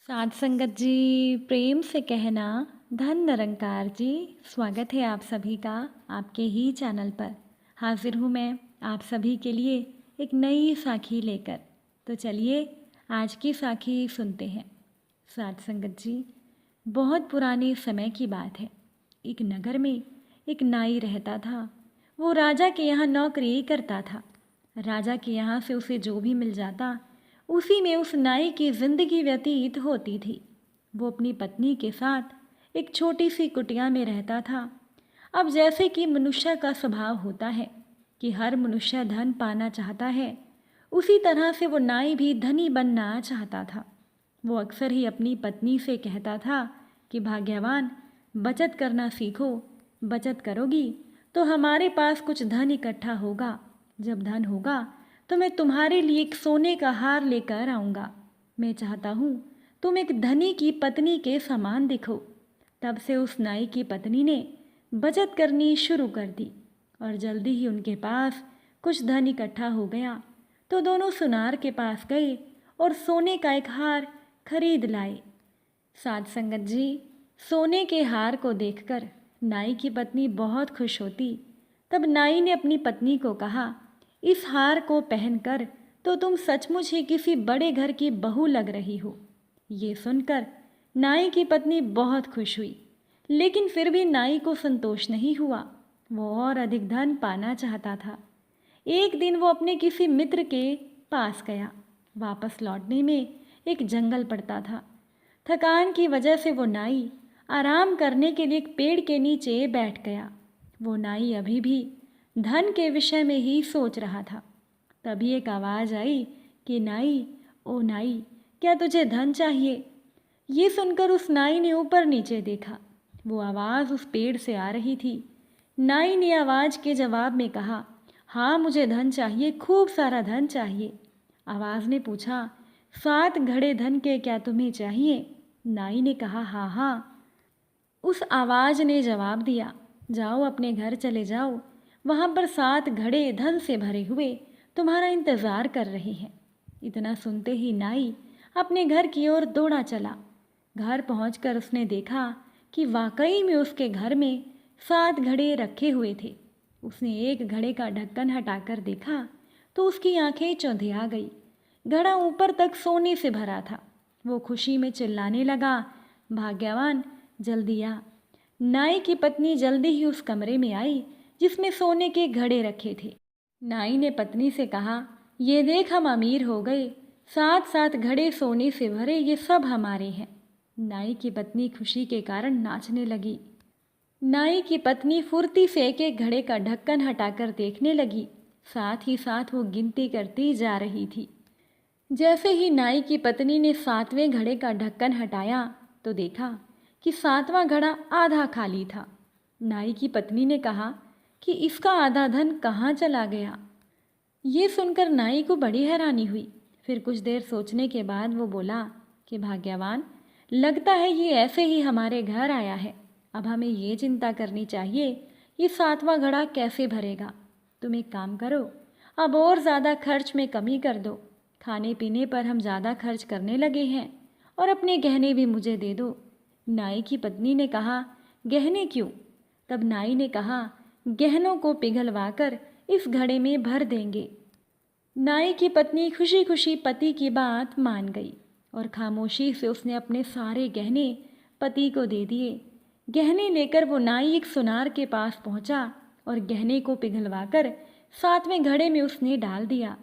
साध संगत जी, प्रेम से कहना धन निरंकार जी। स्वागत है आप सभी का आपके ही चैनल पर। हाजिर हूँ मैं आप सभी के लिए एक नई साखी लेकर। तो चलिए आज की साखी सुनते हैं। साध संगत जी, बहुत पुराने समय की बात है। एक नगर में एक नाई रहता था। वो राजा के यहाँ नौकरी करता था। राजा के यहाँ से उसे जो भी मिल जाता उसी में उस नाई की जिंदगी व्यतीत होती थी। वो अपनी पत्नी के साथ एक छोटी सी कुटिया में रहता था। अब जैसे कि मनुष्य का स्वभाव होता है कि हर मनुष्य धन पाना चाहता है, उसी तरह से वो नाई भी धनी बनना चाहता था। वो अक्सर ही अपनी पत्नी से कहता था कि भाग्यवान, बचत करना सीखो। बचत करोगी तो हमारे पास कुछ धन इकट्ठा होगा। जब धन होगा तो मैं तुम्हारे लिए एक सोने का हार लेकर आऊँगा। मैं चाहता हूँ तुम एक धनी की पत्नी के समान दिखो। तब से उस नाई की पत्नी ने बचत करनी शुरू कर दी और जल्दी ही उनके पास कुछ धन इकट्ठा हो गया। तो दोनों सुनार के पास गए और सोने का एक हार खरीद लाए। साध संगत जी, सोने के हार को देखकर नाई की पत्नी बहुत खुश होती। तब नाई ने अपनी पत्नी को कहा, इस हार को पहनकर तो तुम सचमुच ही किसी बड़े घर की बहू लग रही हो। ये सुनकर नाई की पत्नी बहुत खुश हुई, लेकिन फिर भी नाई को संतोष नहीं हुआ। वो और अधिक धन पाना चाहता था। एक दिन वो अपने किसी मित्र के पास गया। वापस लौटने में एक जंगल पड़ता था। थकान की वजह से वो नाई आराम करने के लिए एक पेड़ के नीचे बैठ गया। वो नाई अभी भी धन के विषय में ही सोच रहा था। तभी एक आवाज़ आई कि नाई, ओ नाई, क्या तुझे धन चाहिए? ये सुनकर उस नाई ने ऊपर नीचे देखा। वो आवाज़ उस पेड़ से आ रही थी। नाई ने आवाज़ के जवाब में कहा, हाँ मुझे धन चाहिए, खूब सारा धन चाहिए। आवाज़ ने पूछा, 7 घड़े धन के क्या तुम्हें चाहिए? नाई ने कहा, हाँ हाँ। उस आवाज़ ने जवाब दिया, जाओ अपने घर चले जाओ, वहाँ पर 7 घड़े धन से भरे हुए तुम्हारा इंतज़ार कर रहे हैं। इतना सुनते ही नाई अपने घर की ओर दौड़ा चला। घर पहुंचकर उसने देखा कि वाकई में उसके घर में 7 घड़े रखे हुए थे। उसने एक घड़े का ढक्कन हटाकर देखा तो उसकी आंखें चौंधिया गई। घड़ा ऊपर तक सोने से भरा था। वो खुशी में चिल्लाने लगा, भाग्यवान, जल्दी आ। नाई की पत्नी जल्दी ही उस कमरे में आई जिसमें सोने के घड़े रखे थे। नाई ने पत्नी से कहा, ये देख हम अमीर हो गए, 7-7 घड़े सोने से भरे, ये सब हमारे हैं। नाई की पत्नी खुशी के कारण नाचने लगी। नाई की पत्नी फुर्ती से एक एक घड़े का ढक्कन हटाकर देखने लगी। साथ ही साथ वो गिनती करती जा रही थी। जैसे ही नाई की पत्नी ने 7वें घड़े का ढक्कन हटाया तो देखा कि 7वां घड़ा आधा खाली था। नाई की पत्नी ने कहा कि इसका आधा धन कहाँ चला गया? ये सुनकर नाई को बड़ी हैरानी हुई। फिर कुछ देर सोचने के बाद वो बोला कि भाग्यवान, लगता है ये ऐसे ही हमारे घर आया है। अब हमें ये चिंता करनी चाहिए ये 7वां घड़ा कैसे भरेगा। तुम एक काम करो, अब और ज़्यादा खर्च में कमी कर दो। खाने पीने पर हम ज़्यादा खर्च करने लगे हैं और अपने गहने भी मुझे दे दो। नाई की पत्नी ने कहा, गहने क्यों? तब नाई ने कहा, गहनों को पिघलवाकर इस घड़े में भर देंगे। नाई की पत्नी खुशी खुशी पति की बात मान गई और खामोशी से उसने अपने सारे गहने पति को दे दिए। गहने लेकर वो नाई एक सुनार के पास पहुंचा और गहने को पिघलवाकर 7वें घड़े में उसने डाल दिया,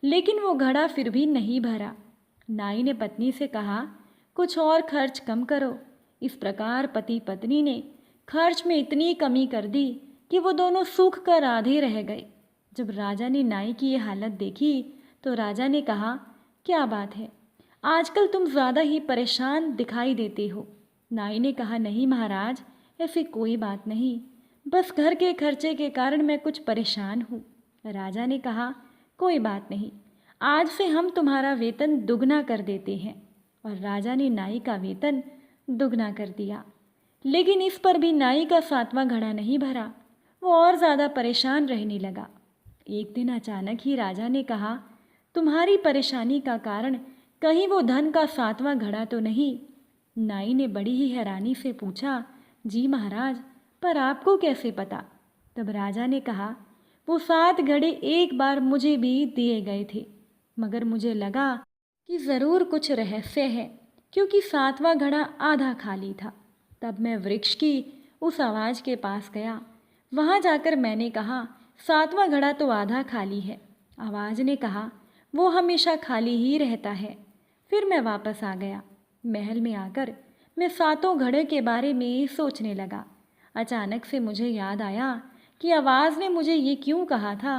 लेकिन वो घड़ा फिर भी नहीं भरा। नाई ने पत्नी से कहा, कुछ और खर्च कम करो। इस प्रकार पति पत्नी ने खर्च में इतनी कमी कर दी कि वो दोनों सूख कर आधे रह गए। जब राजा ने नाई की ये हालत देखी तो राजा ने कहा, क्या बात है, आजकल तुम ज़्यादा ही परेशान दिखाई देते हो। नाई ने कहा, नहीं महाराज, ऐसी कोई बात नहीं, बस घर के खर्चे के कारण मैं कुछ परेशान हूँ। राजा ने कहा, कोई बात नहीं, आज से हम तुम्हारा वेतन दुगना कर देते हैं। और राजा ने नाई का वेतन दुगना कर दिया। लेकिन इस पर भी नाई का 7वां घड़ा नहीं भरा। वो और ज़्यादा परेशान रहने लगा। एक दिन अचानक ही राजा ने कहा, तुम्हारी परेशानी का कारण कहीं वो धन का 7वां घड़ा तो नहीं। नाई ने बड़ी ही हैरानी से पूछा, जी महाराज, पर आपको कैसे पता? तब राजा ने कहा, वो 7 घड़े एक बार मुझे भी दिए गए थे, मगर मुझे लगा कि ज़रूर कुछ रहस्य है, क्योंकि 7वां घड़ा आधा खाली था। तब मैं वृक्ष की उस आवाज़ के पास गया। वहाँ जाकर मैंने कहा, 7वां घड़ा तो आधा खाली है। आवाज़ ने कहा, वो हमेशा खाली ही रहता है। फिर मैं वापस आ गया। महल में आकर मैं 7 घड़े के बारे में सोचने लगा। अचानक से मुझे याद आया कि आवाज़ ने मुझे ये क्यों कहा था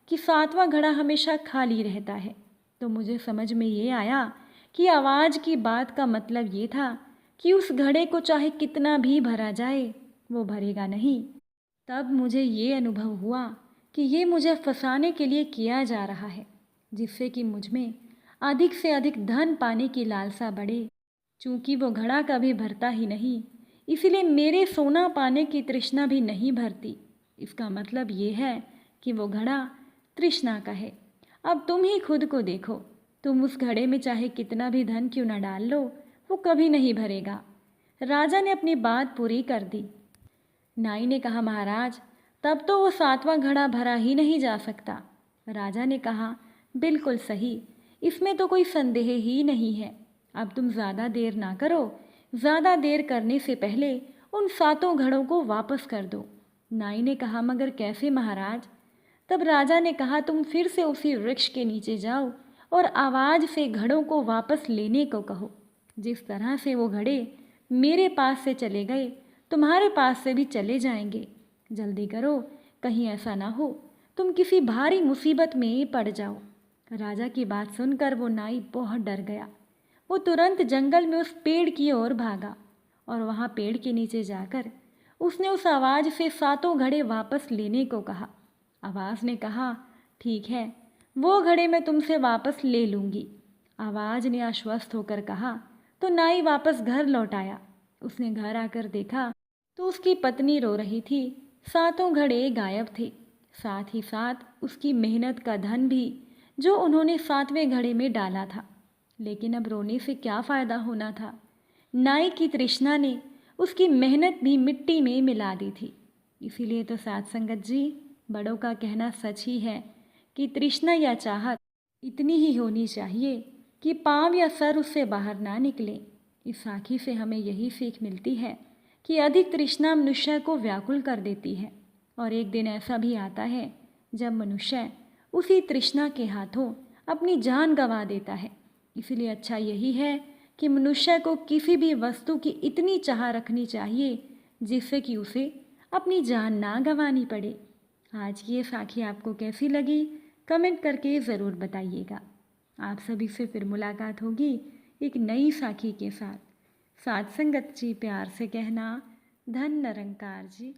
कि 7वां घड़ा हमेशा खाली रहता है। तो मुझे समझ में ये आया कि आवाज़ की बात का मतलब ये था कि उस घड़े को चाहे कितना भी भरा जाए, वो भरेगा नहीं। तब मुझे ये अनुभव हुआ कि ये मुझे फंसाने के लिए किया जा रहा है, जिससे कि मुझ में अधिक से अधिक धन पाने की लालसा बढ़े। चूंकि वो घड़ा कभी भरता ही नहीं, इसीलिए मेरे सोना पाने की तृष्णा भी नहीं भरती। इसका मतलब ये है कि वो घड़ा तृष्णा का है। अब तुम ही खुद को देखो, तुम उस घड़े में चाहे कितना भी धन क्यों न डाल लो, वो कभी नहीं भरेगा। राजा ने अपनी बात पूरी कर दी। नाई ने कहा, महाराज, तब तो वो 7वां घड़ा भरा ही नहीं जा सकता। राजा ने कहा, बिल्कुल सही, इसमें तो कोई संदेह ही नहीं है। अब तुम ज़्यादा देर ना करो। ज़्यादा देर करने से पहले उन 7 घड़ों को वापस कर दो। नाई ने कहा, मगर कैसे महाराज? तब राजा ने कहा, तुम फिर से उसी वृक्ष के नीचे जाओ और आवाज़ से घड़ों को वापस लेने को कहो। जिस तरह से वो घड़े मेरे पास से चले गए, तुम्हारे पास से भी चले जाएंगे। जल्दी करो, कहीं ऐसा ना हो तुम किसी भारी मुसीबत में पड़ जाओ। राजा की बात सुनकर वो नाई बहुत डर गया। वो तुरंत जंगल में उस पेड़ की ओर भागा और वहाँ पेड़ के नीचे जाकर उसने उस आवाज़ से 7 घड़े वापस लेने को कहा। आवाज़ ने कहा, ठीक है, वो घड़े मैं तुमसे वापस ले लूँगी। आवाज़ ने आश्वस्त होकर कहा। तो नाई वापस घर लौट आया। उसने घर आकर देखा तो उसकी पत्नी रो रही थी। 7 घड़े गायब थे, साथ ही साथ उसकी मेहनत का धन भी, जो उन्होंने 7वें घड़े में डाला था। लेकिन अब रोने से क्या फ़ायदा होना था? नाई की तृष्णा ने उसकी मेहनत भी मिट्टी में मिला दी थी। इसीलिए तो साथ संगत जी, बड़ों का कहना सच ही है कि तृष्णा या चाहत इतनी ही होनी चाहिए कि पाँव या सर उससे बाहर ना निकले। इस साखी से हमें यही सीख मिलती है कि अधिक तृष्णा मनुष्य को व्याकुल कर देती है, और एक दिन ऐसा भी आता है जब मनुष्य उसी तृष्णा के हाथों अपनी जान गंवा देता है। इसलिए अच्छा यही है कि मनुष्य को किसी भी वस्तु की इतनी चाह रखनी चाहिए जिससे कि उसे अपनी जान ना गंवानी पड़े। आज की ये साखी आपको कैसी लगी, कमेंट करके ज़रूर बताइएगा। आप सभी से फिर मुलाकात होगी एक नई साखी के साथ। साथ संगत जी, प्यार से कहना, धन निरंकार जी।